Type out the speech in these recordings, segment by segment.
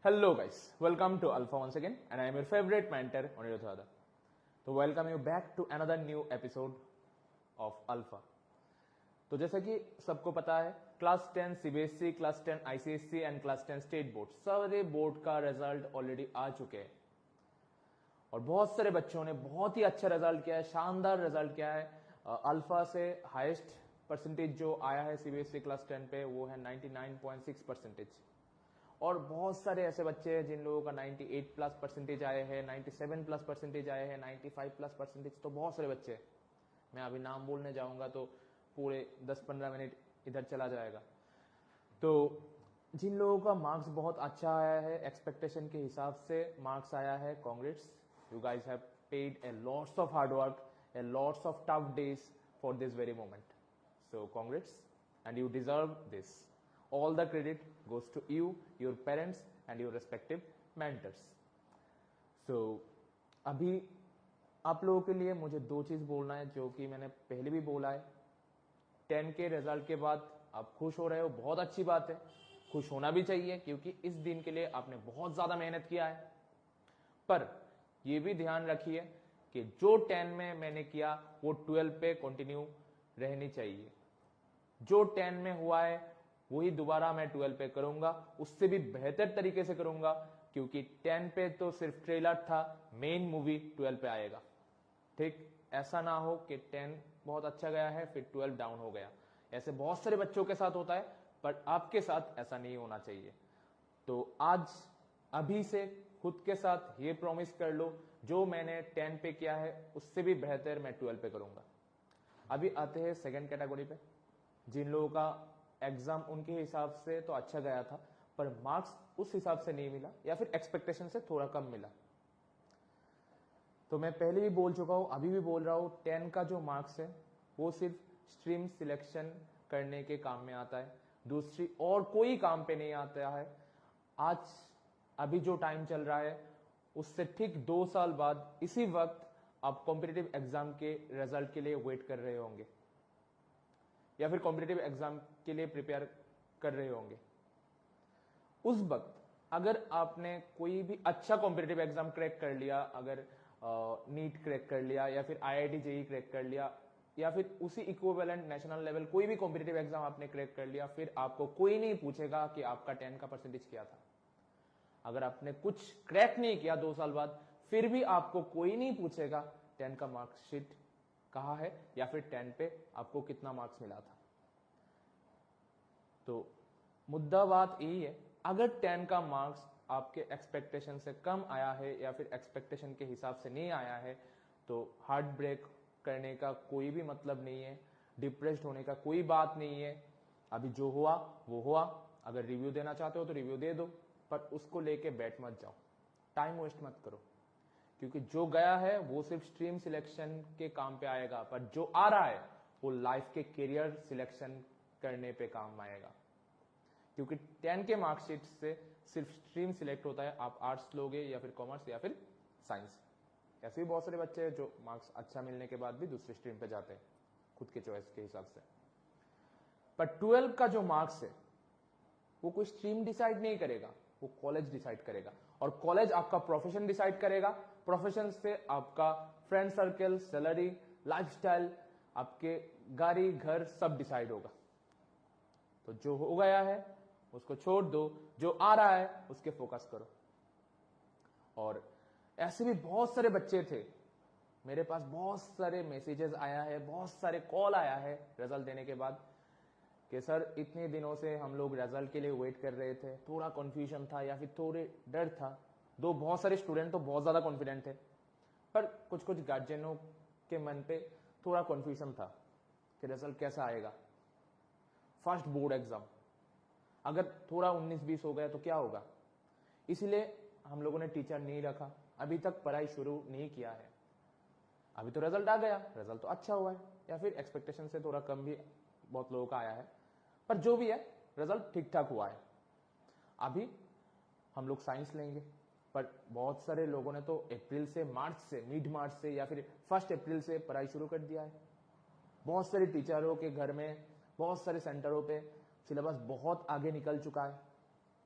Hello guys, welcome to Alpha once again and I am your favorite mentor Anirudh. तो welcome you back to another new episode of Alpha. तो जैसा कि सबको पता है class 10 CBSE, class 10 ICSE and class 10 state board, सारे board का result already आ चुके हैं और बहुत सारे बच्चों ने बहुत ही अच्छा रिजल्ट किया है, शानदार रिजल्ट किया है। अल्फा से हाईएस्ट परसेंटेज जो आया है सीबीएसई क्लास 10 पे वो है 99.6%। और बहुत सारे ऐसे बच्चे हैं जिन लोगों का 98 प्लस परसेंटेज आए हैं, 97 प्लस परसेंटेज आए हैं, 95 प्लस परसेंटेज। तो बहुत सारे बच्चे हैं, मैं अभी नाम बोलने जाऊंगा तो पूरे 10-15 मिनट इधर चला जाएगा। तो जिन लोगों का मार्क्स बहुत अच्छा आया है, एक्सपेक्टेशन के हिसाब से मार्क्स आया है, congrats, you guys have paid A lots of hard work, A lots of tough days for this very moment. So congrats and you deserve this. All the credit goes to you, your parents and your respective mentors. So, अभी आप लोगों के लिए मुझे दो चीज बोलना है जो कि मैंने पहले भी बोला है। 10 के रिजल्ट के बाद आप खुश हो रहे हो, बहुत अच्छी बात है, खुश होना भी चाहिए क्योंकि इस दिन के लिए आपने बहुत ज्यादा मेहनत किया है। पर यह भी ध्यान रखिए कि जो 10 में मैंने किया वो 12 पे कंटिन्यू रहनी चाहिए। जो 10 में हुआ है वही दोबारा मैं 12 पे करूंगा, उससे भी बेहतर तरीके से करूंगा क्योंकि 10 पे तो सिर्फ ट्रेलर था, मेन मूवी 12 पे आएगा। ठीक, ऐसा ना हो कि 10 बहुत अच्छा गया है फिर 12 डाउन हो गया। ऐसे बहुत सारे बच्चों के साथ होता है, पर आपके साथ ऐसा नहीं होना चाहिए। तो आज अभी से खुद के साथ ये प्रॉमिस कर लो, जो मैंने 10 पे किया है उससे भी बेहतर मैं 12 पे करूंगा। अभी आते हैं सेकेंड कैटेगरी पे, जिन लोगों का एग्जाम उनके हिसाब से तो अच्छा गया था पर मार्क्स उस हिसाब से नहीं मिला या फिर एक्सपेक्टेशन से थोड़ा कम मिला। तो मैं पहले भी बोल चुका हूं, अभी भी बोल रहा हूं, 10 का जो मार्क्स है वो सिर्फ स्ट्रीम सिलेक्शन करने के काम में आता है, दूसरी और कोई काम पे नहीं आता है। आज अभी जो टाइम चल रहा है उससे ठीक 2 साल बाद इसी वक्त आप कॉम्पिटिटिव एग्जाम के रिजल्ट के लिए वेट कर रहे होंगे या फिर कॉम्पिटिटिव एग्जाम के लिए प्रिपेयर कर रहे होंगे। उस वक्त अगर आपने कोई भी अच्छा कॉम्पिटिटिव एग्जाम क्रैक कर लिया, अगर नीट क्रैक कर लिया या फिर आईआईटी जेईई क्रैक कर लिया या फिर उसी इक्विवेलेंट नेशनल लेवल कोई भी कॉम्पिटिटिव एग्जाम आपने क्रैक कर लिया, फिर आपको कोई नहीं पूछेगा कि आपका 10 का परसेंटेज क्या था। अगर आपने कुछ क्रैक नहीं किया 2 साल बाद, फिर भी आपको कोई नहीं पूछेगा 10 का मार्कशीट कहा है या फिर 10 पे आपको कितना मार्क्स मिला था। तो मुद्दा बात यही है, अगर 10 का मार्क्स आपके एक्सपेक्टेशन से कम आया है या फिर एक्सपेक्टेशन के हिसाब से नहीं आया है तो हार्ट ब्रेक करने का कोई भी मतलब नहीं है, डिप्रेस्ड होने का कोई बात नहीं है। अभी जो हुआ वो हुआ, अगर रिव्यू देना चाहते हो तो रिव्यू दे दो, पर उसको लेके बैठ मत जाओ, टाइम वेस्ट मत करो क्योंकि जो गया है वो सिर्फ स्ट्रीम सिलेक्शन के काम पे आएगा, पर जो आ रहा है वो लाइफ के करियर सिलेक्शन करने पे काम आएगा। क्योंकि 10 के मार्कशीट से सिर्फ स्ट्रीम सिलेक्ट होता है, आप आर्ट्स लोगे या फिर कॉमर्स या फिर साइंस। ऐसे भी बहुत सारे बच्चे हैं जो मार्क्स अच्छा मिलने के बाद भी दूसरी स्ट्रीम पे जाते हैं खुद के चॉइस के हिसाब से। पर 12 का जो मार्क्स है वो कोई स्ट्रीम डिसाइड नहीं करेगा, वो कॉलेज डिसाइड करेगा और कॉलेज आपका प्रोफेशन डिसाइड करेगा। प्रोफेशन से आपका फ्रेंड सर्कल, सैलरी, लाइफस्टाइल, आपके गाड़ी, घर सब डिसाइड होगा। तो जो हो गया है उसको छोड़ दो, जो आ रहा है उसके फोकस करो। और ऐसे भी बहुत सारे बच्चे थे, मेरे पास बहुत सारे मैसेजेस आया है, बहुत सारे कॉल आया है रिजल्ट देने के बाद कि सर इतने दिनों से हम लोग रिजल्ट के लिए वेट कर रहे थे, थोड़ा कंफ्यूजन था या फिर थोड़े डर था। दो बहुत सारे स्टूडेंट तो बहुत ज्यादा कॉन्फिडेंट थे, पर कुछ कुछ गार्जियनों के मन पे थोड़ा कंफ्यूजन था कि रिजल्ट कैसा आएगा। फर्स्ट बोर्ड एग्जाम अगर थोड़ा 19-20 हो गया तो क्या होगा, इसलिए हम लोगों ने टीचर नहीं रखा, अभी तक पढ़ाई शुरू नहीं किया है। अभी तो रिजल्ट आ गया, रिजल्ट तो अच्छा हुआ है या फिर एक्सपेक्टेशन से थोड़ा कम भी बहुत लोगों का आया है, पर जो भी है रिजल्ट ठीक ठाक हुआ है। अभी हम लोग साइंस लेंगे, पर बहुत सारे लोगों ने तो अप्रैल से, मार्च से, मिड मार्च से या फिर 1 अप्रैल से पढ़ाई शुरू कर दिया है। बहुत सारे टीचरों के घर में, बहुत सारे सेंटरों पे सिलेबस बहुत आगे निकल चुका है।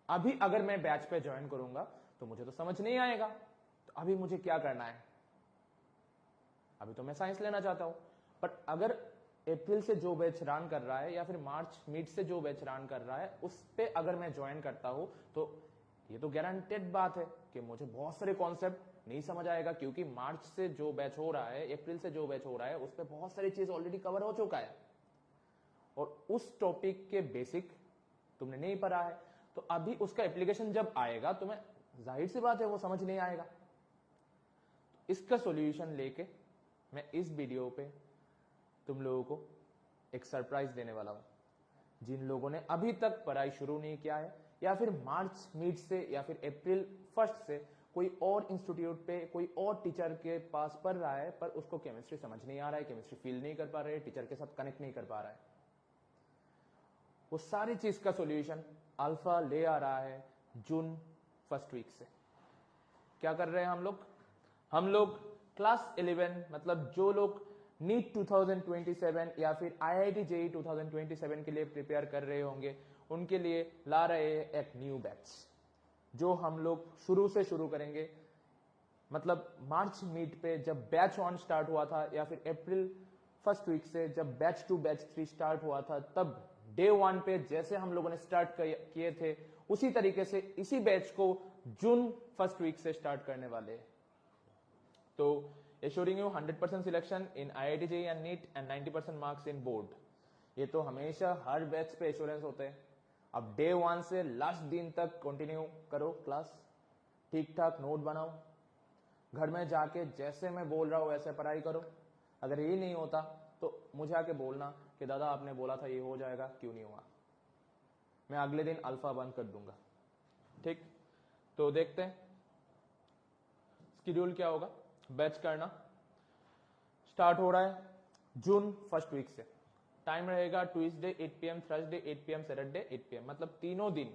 अभी अगर मैं बैच पे ज्वाइन करूंगा तो मुझे तो समझ नहीं आएगा, तो अभी मुझे क्या करना है? अभी तो मैं साइंस लेना चाहता हूं, बट अगर अप्रैल से जो बैच रन कर रहा है या फिर मार्च मिड से जो बैच रन कर रहा है उस पे अगर मैं ज्वाइन करता हूं तो ये तो गारंटेड बात है कि मुझे बहुत सारे कॉन्सेप्ट नहीं समझ आएगा, क्योंकि मार्च से जो बैच हो रहा है, अप्रैल से जो बैच हो रहा है उस पर बहुत सारी चीज ऑलरेडी कवर हो चुका है और उस टॉपिक के बेसिक तुमने नहीं पढ़ा है, तो अभी उसका एप्लीकेशन जब आएगा तो मैं जाहिर सी बात है वो समझ नहीं आएगा। इसका सॉल्यूशन लेके मैं इस वीडियो पे तुम लोगों को एक सरप्राइज देने वाला हूं। जिन लोगों ने अभी तक पढ़ाई शुरू नहीं किया है या फिर मार्च मिड से या फिर अप्रैल फर्स्ट से कोई और इंस्टीट्यूट पे कोई और टीचर के पास पढ़ रहा है पर उसको केमिस्ट्री समझ नहीं आ रहा है, केमिस्ट्री फील नहीं कर पा रहे, टीचर के साथ कनेक्ट नहीं कर पा रहा है, वो सारी चीज का सॉल्यूशन अल्फा ले आ रहा है जून फर्स्ट वीक से। क्या कर रहे हैं हम लोग क्लास 11 मतलब जो लोग नीट 2027 या फिर IIT JEE 2027 के लिए प्रिपेयर कर रहे होंगे उनके लिए ला रहे हैं एक न्यू बैच जो हम लोग शुरू से शुरू करेंगे। मतलब मार्च मिड पे जब बैच 1 स्टार्ट हुआ था या फिर अप्रैल फर्स्ट वीक से जब बैच 2 बैच 3 स्टार्ट हुआ था, तब डे 1 पे जैसे हम लोगों ने स्टार्ट किए थे उसी तरीके से इसी बैच को जून फर्स्ट वीक से स्टार्ट करने वाले हैं। तो assuring you 100% selection in IIT JEE and neat and 90% marks in board, ये तो हमेशा हर बैच पे एश्योरेंस होते हैं। अब डे 1 से लास्ट दिन तक कंटिन्यू करो क्लास, ठीक ठाक नोट बनाओ, घर में जाके जैसे मैं बोल रहा हूं वैसे पढ़ाई करो। अगर ये नहीं होता तो मुझे आके बोलना कि दादा आपने बोला था ये हो जाएगा, क्यों नहीं हुआ, मैं अगले दिन अल्फा बंद कर दूंगा। ठीक, तो देखते हैं शेड्यूल क्या होगा। बैच करना स्टार्ट हो रहा है जून फर्स्ट वीक से। टाइम रहेगा Tuesday 8 PM, Thursday 8 PM, Saturday 8 PM, मतलब तीनों दिन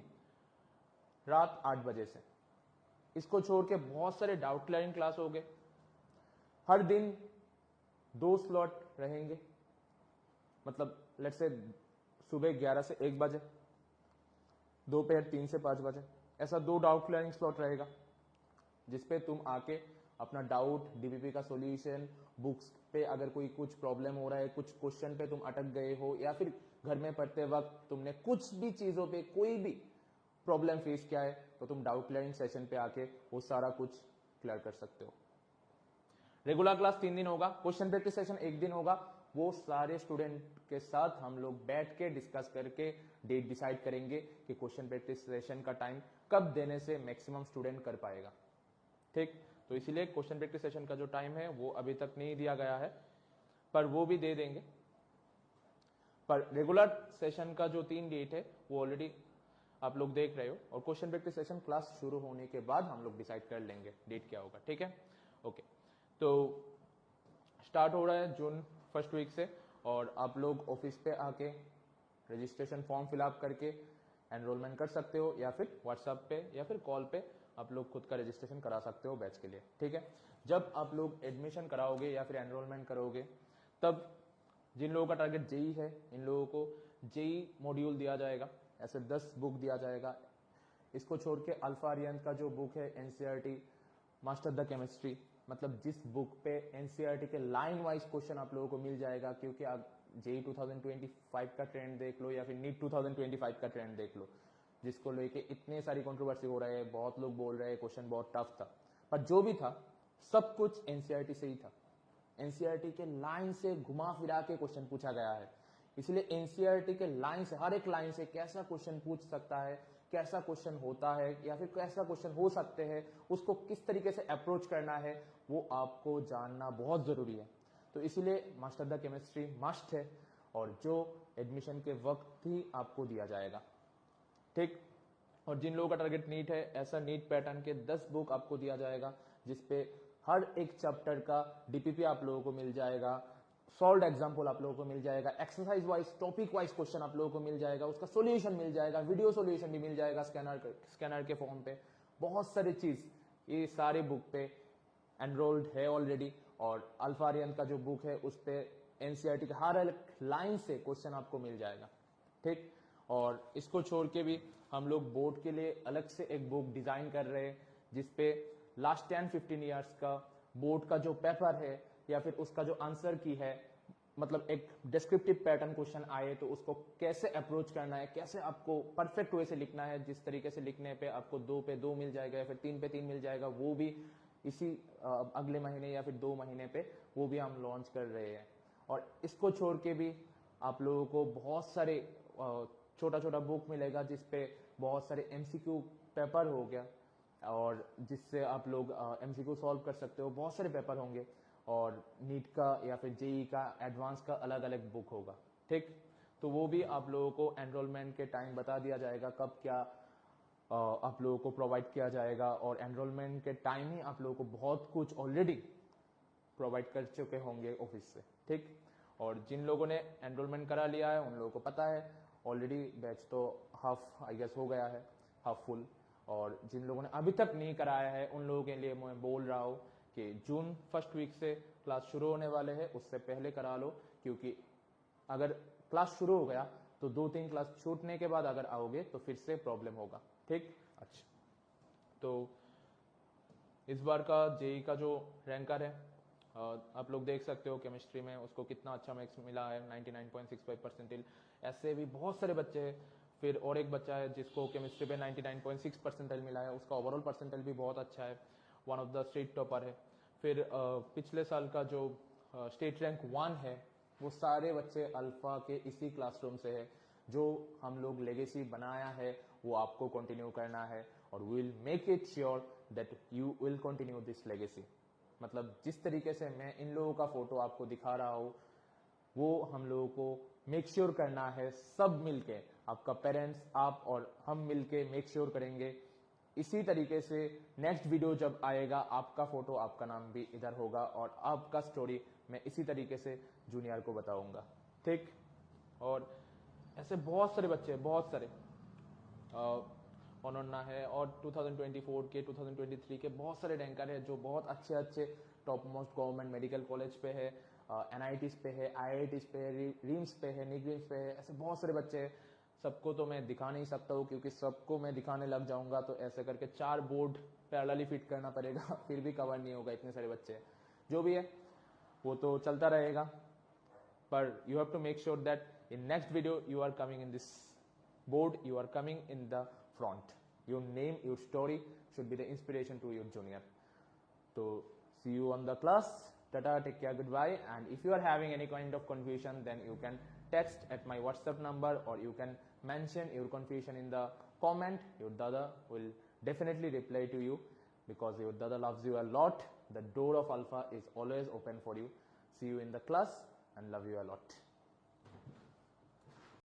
रात 8 बजे से। इसको छोड़ के बहुत सारे डाउट क्लियरिंग क्लास हो गए। हर दिन 2 स्लॉट रहेंगे, मतलब लेट्स से सुबह 11 से 1 बजे, दोपहर 3 से 5 बजे, ऐसा 2 डाउट क्लियरिंग स्लॉट रहेगा जिसपे तुम आके अपना डाउट, डीबीपी का सॉल्यूशन, बुक्स पे अगर कोई कुछ प्रॉब्लम हो रहा है, कुछ क्वेश्चन पे तुम अटक गए हो या फिर घर में पढ़ते वक्त तुमने कुछ भी चीजों पे कोई भी प्रॉब्लम फेस किया है तो तुम डाउट क्लियरिंग सेशन पे आके वो सारा कुछ क्लियर कर सकते हो। रेगुलर क्लास 3 दिन होगा, क्वेश्चन प्रैक्टिस सेशन 1 दिन होगा। वो सारे स्टूडेंट के साथ हम लोग बैठ के डिस्कस करके डेट डिसाइड करेंगे कि क्वेश्चन प्रैक्टिस सेशन का टाइम कब देने से मैक्सिमम स्टूडेंट कर पाएगा। ठीक, तो इसीलिए क्वेश्चन प्रैक्टिस सेशन का जो टाइम है वो अभी तक नहीं दिया गया है, पर वो भी दे देंगे। पर रेगुलर सेशन का जो 3 डेट है वो ऑलरेडी आप लोग देख रहे हो, और क्वेश्चन प्रैक्टिस सेशन क्लास शुरू होने के बाद हम लोग डिसाइड कर लेंगे डेट क्या होगा। ठीक है, ओके। तो स्टार्ट हो रहा है जून फर्स्ट वीक से, और आप लोग ऑफिस पे आके रजिस्ट्रेशन फॉर्म फिलअप करके एनरोलमेंट कर सकते हो, या फिर व्हाट्सएप पे या फिर कॉल पे आप लोग खुद का रजिस्ट्रेशन करा सकते हो बैच के लिए। ठीक है, जब आप लोग एडमिशन कराओगे या फिर एनरोलमेंट करोगे तब जिन लोगों का टारगेट जेई है इन लोगों को जेई मॉड्यूल दिया जाएगा, ऐसे 10 बुक दिया जाएगा। इसको छोड़ के अल्फा आर्यन का जो बुक है एनसीईआरटी मास्टर द केमिस्ट्री, मतलब जिस बुक पे एनसीईआरटी के लाइन वाइज क्वेश्चन आप लोगों को मिल जाएगा, क्योंकि आप जेई 2025 का ट्रेंड देख लो या फिर नीट 2025 का ट्रेंड देख लो, जिसको लेके इतने सारी कंट्रोवर्सी हो रहे हैं, बहुत लोग बोल रहे हैं क्वेश्चन बहुत टफ था, पर जो भी था सब कुछ एनसीईआरटी से ही था। एनसीईआरटी के लाइन से घुमा फिरा के क्वेश्चन पूछा गया है, इसलिए एनसीईआरटी के लाइन से, हर एक लाइन से कैसा क्वेश्चन पूछ सकता है, कैसा क्वेश्चन होता है या फिर कैसा क्वेश्चन हो सकते हैं, उसको किस तरीके से अप्रोच करना है, वो आपको जानना बहुत जरूरी है। तो इसीलिए मास्टर द केमिस्ट्री मस्ट है, और जो एडमिशन के वक्त ही आपको दिया जाएगा। ठीक, और जिन लोगों का टारगेट नीट है, ऐसा नीट पैटर्न के 10 बुक आपको दिया जाएगा, जिसपे हर एक चैप्टर का डीपीपी आप लोगों को मिल जाएगा, सॉल्व एग्जाम्पल आप लोगों को मिल जाएगा, exercise wise topic wise question आप लोगों को मिल जाएगा, उसका सॉल्यूशन मिल जाएगा, वीडियो सॉल्यूशन भी मिल जाएगा स्कैनर के फॉर्म पे, बहुत सारी चीज ये सारे बुक पे एनरोल्ड है ऑलरेडी। और अल्फा आर्यन का जो बुक है उस पे एनसीईआरटी का हर लाइन से क्वेश्चन आपको मिल जाएगा। ठीक, और इसको छोड़ के भी हम लोग बोर्ड के लिए अलग से एक बुक डिजाइन कर रहे हैं जिसपे लास्ट 10-15 ईयर्स का बोर्ड का जो पेपर है या फिर उसका जो आंसर की है, मतलब एक डिस्क्रिप्टिव पैटर्न क्वेश्चन आए तो उसको कैसे अप्रोच करना है, कैसे आपको परफेक्ट वे से लिखना है, जिस तरीके से लिखने पे आपको 2 पे 2 मिल जाएगा या फिर 3 पे 3 मिल जाएगा, वो भी इसी अगले महीने या फिर 2 महीने पे वो भी हम लॉन्च कर रहे हैं। और इसको छोड़ के भी आप लोगों को बहुत सारे छोटा छोटा बुक मिलेगा जिसपे बहुत सारे एमसीक्यू पेपर हो गया और जिससे आप लोग एमसीक्यू सॉल्व कर सकते हो। बहुत सारे पेपर होंगे और नीट का या फिर जेई का एडवांस का अलग अलग बुक होगा, ठीक। तो वो भी आप लोगों को एनरोलमेंट के टाइम बता दिया जाएगा कब क्या आप लोगों को प्रोवाइड किया जाएगा। और एनरोलमेंट के टाइम ही आप लोगों को बहुत कुछ ऑलरेडी प्रोवाइड कर चुके होंगे ऑफिस से, ठीक। और जिन लोगों ने एनरोलमेंट करा लिया है उन लोगों को पता है ऑलरेडी बैच तो हाफ आई गेस हो गया है, हाफ फुल। और जिन लोगों ने अभी तक नहीं कराया है उन लोगों के लिए मैं बोल रहा हूँ कि जून फर्स्ट वीक से क्लास शुरू होने वाले हैं, उससे पहले करा लो, क्योंकि अगर क्लास शुरू हो गया तो 2-3 क्लास छूटने के बाद अगर आओगे तो फिर से प्रॉब्लम होगा, ठीक। अच्छा, तो इस बार का जेई का जो रैंकर है आप लोग देख सकते हो केमिस्ट्री में उसको कितना अच्छा मार्क्स मिला है, 99.65 परसेंटाइल। ऐसे भी बहुत सारे बच्चे हैं। फिर और एक बच्चा है जिसको केमिस्ट्री पे 99.6 परसेंटाइल मिला है, उसका ओवरऑल परसेंटाइल भी बहुत अच्छा है, one of the state topper है। फिर पिछले साल का जो स्टेट रैंक 1 है वो सारे बच्चे अल्फा के इसी क्लासरूम से है। जो हम लोग लेगेसी बनाया है वो आपको कंटिन्यू करना है और we will make it sure that you will continue this legacy. मतलब जिस तरीके से मैं इन लोगों का फोटो आपको दिखा रहा हूं वो हम लोगों को मेक श्योर करना है, सब मिलके, आपका पेरेंट्स, आप और हम मिलके मेक श्योर करेंगे। इसी तरीके से नेक्स्ट वीडियो जब आएगा आपका फोटो, आपका नाम भी इधर होगा और आपका स्टोरी मैं इसी तरीके से जूनियर को बताऊंगा, ठीक। और ऐसे बहुत सारे बच्चे, बहुत सारे अनन्ना है और 2024 के 2023 के बहुत सारे रैंकर है जो बहुत अच्छे अच्छे top most government medical college पे है, एनआईटीज पे है, आईआईटीज पे है, रीम्स पे है, निगरीम्स पे है। ऐसे बहुत सारे बच्चे हैं, सबको तो मैं दिखा नहीं सकता हूँ क्योंकि सबको मैं दिखाने लग जाऊंगा तो ऐसे करके 4 बोर्ड पैरेलली फिट करना पड़ेगा फिर भी कवर नहीं होगा, इतने सारे बच्चे हैं। जो भी है वो तो चलता रहेगा, पर you have to make sure that in next video you are coming in this board, you are coming in the front. Your name, your story should be the inspiration to your junior. So see you on the class. Tata, take care, goodbye. And if you are having any kind of confusion then you can text at my WhatsApp number or you can mention your confusion in the comment. Your dada will definitely reply to you because your dada loves you a lot. The door of Alpha is always open for you. See you in the class and love you a lot.